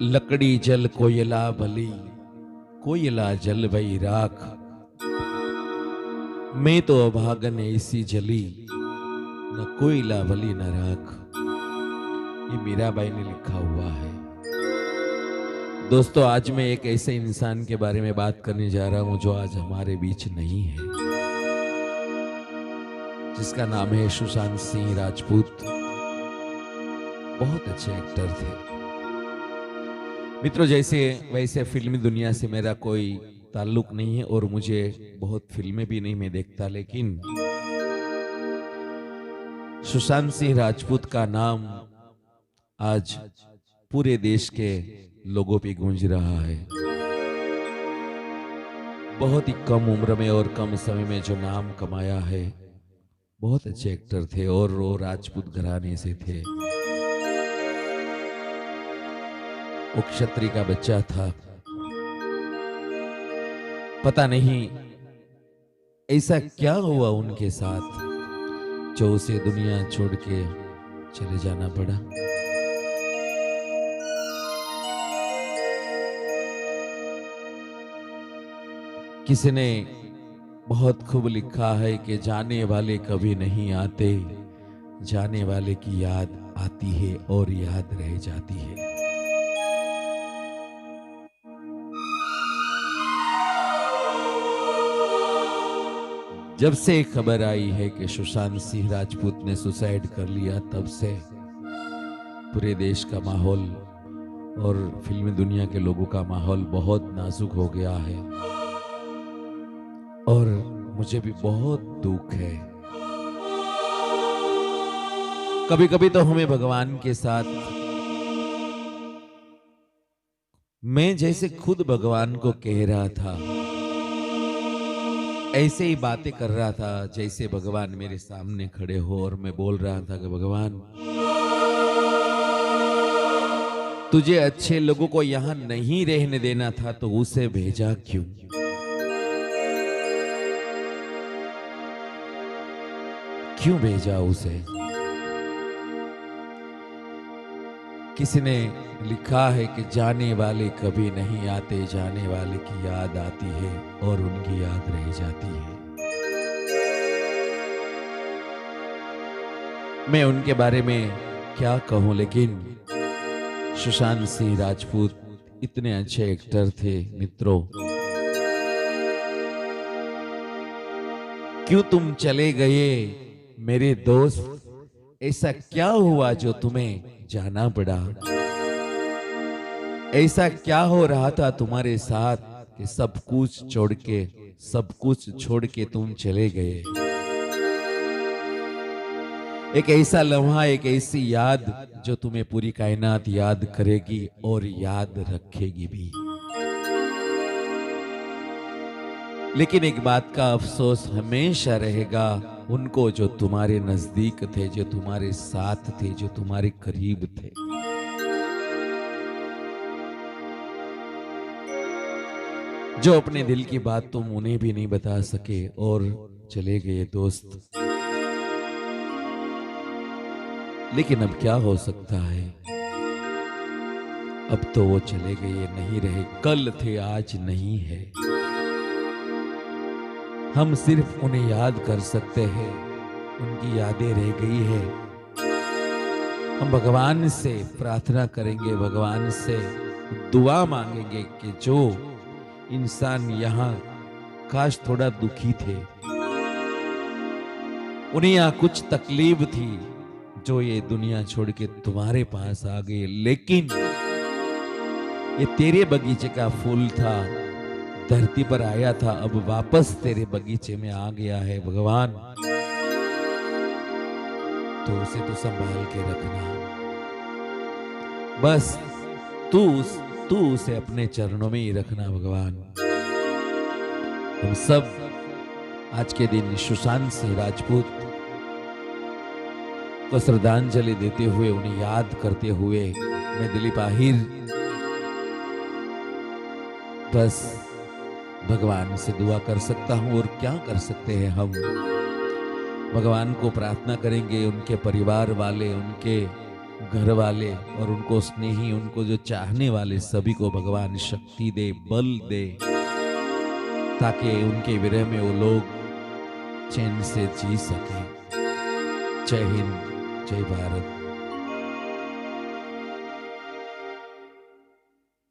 लकड़ी जल कोयला भली, कोयला जल भई राख। मैं तो अभागन ऐसी जली, न कोयला भली न राख। ये मीराबाई ने लिखा हुआ है। दोस्तों, आज मैं एक ऐसे इंसान के बारे में बात करने जा रहा हूं जो आज हमारे बीच नहीं है, जिसका नाम है सुशांत सिंह राजपूत। बहुत अच्छे एक्टर थे मित्रों। जैसे वैसे फिल्मी दुनिया से मेरा कोई ताल्लुक नहीं है और मुझे बहुत फिल्में भी नहीं मैं देखता, लेकिन सुशांत सिंह राजपूत का नाम आज पूरे देश के लोगों पे गूंज रहा है। बहुत ही कम उम्र में और कम समय में जो नाम कमाया है, बहुत अच्छे एक्टर थे और वो राजपूत घराने से थे। वो क्षत्रिय का बच्चा था। पता नहीं ऐसा क्या हुआ उनके साथ जो उसे दुनिया छोड़ के चले जाना पड़ा। किसी ने बहुत खूब लिखा है कि जाने वाले कभी नहीं आते, जाने वाले की याद आती है और याद रह जाती है। जब से खबर आई है कि सुशांत सिंह राजपूत ने सुसाइड कर लिया, तब से पूरे देश का माहौल और फिल्मी दुनिया के लोगों का माहौल बहुत नाजुक हो गया है और मुझे भी बहुत दुख है। कभी कभी तो हमें भगवान के साथ, मैं जैसे खुद भगवान को कह रहा था, ऐसे ही बातें कर रहा था जैसे भगवान मेरे सामने खड़े हो, और मैं बोल रहा था कि भगवान, तुझे अच्छे लोगों को यहां नहीं रहने देना था तो उसे भेजा क्यों? क्यों भेजा उसे? किसी ने लिखा है कि जाने वाले कभी नहीं आते, जाने वाले की याद आती है और उनकी याद रह जाती है। मैं उनके बारे में क्या कहूं, लेकिन सुशांत सिंह राजपूत इतने अच्छे एक्टर थे मित्रों। क्यों तुम चले गए मेरे दोस्त? ऐसा क्या हुआ जो तुम्हें जाना पड़ा? ऐसा क्या हो रहा था तुम्हारे साथ कि सब कुछ छोड़ के तुम चले गए? एक ऐसा लम्हा, एक ऐसी याद जो तुम्हें पूरी कायनात याद करेगी और याद रखेगी भी। लेकिन एक बात का अफसोस हमेशा रहेगा उनको जो तुम्हारे नजदीक थे, जो तुम्हारे साथ थे, जो तुम्हारे करीब थे। जो अपने दिल की बात तुम उन्हें भी नहीं बता सके और चले गए दोस्त। लेकिन अब क्या हो सकता है? अब तो वो चले गए, नहीं रहे। कल थे आज नहीं है। हम सिर्फ उन्हें याद कर सकते हैं, उनकी यादें रह गई है। हम भगवान से प्रार्थना करेंगे, भगवान से दुआ मांगेंगे कि जो इंसान यहाँ काश थोड़ा दुखी थे, उन्हें यहाँ कुछ तकलीफ थी, जो ये दुनिया छोड़ के तुम्हारे पास आ गए, लेकिन ये तेरे बगीचे का फूल था, धरती पर आया था, अब वापस तेरे बगीचे में आ गया है। भगवान, तो उसे तो संभाल के रखना। बस तू उसे अपने चरणों में ही रखना भगवान। हम सब आज के दिन सुशांत सिंह राजपूत को श्रद्धांजलि देते हुए, उन्हें याद करते हुए, मैं दिलीप आहिर बस भगवान से दुआ कर सकता हूं। और क्या कर सकते हैं हम? भगवान को प्रार्थना करेंगे, उनके परिवार वाले, उनके घर वाले और उनको स्नेही, उनको जो चाहने वाले सभी को भगवान शक्ति दे, बल दे, ताकि उनके विरह में वो लोग चैन से जी सके। जय हिंद, जय भारत।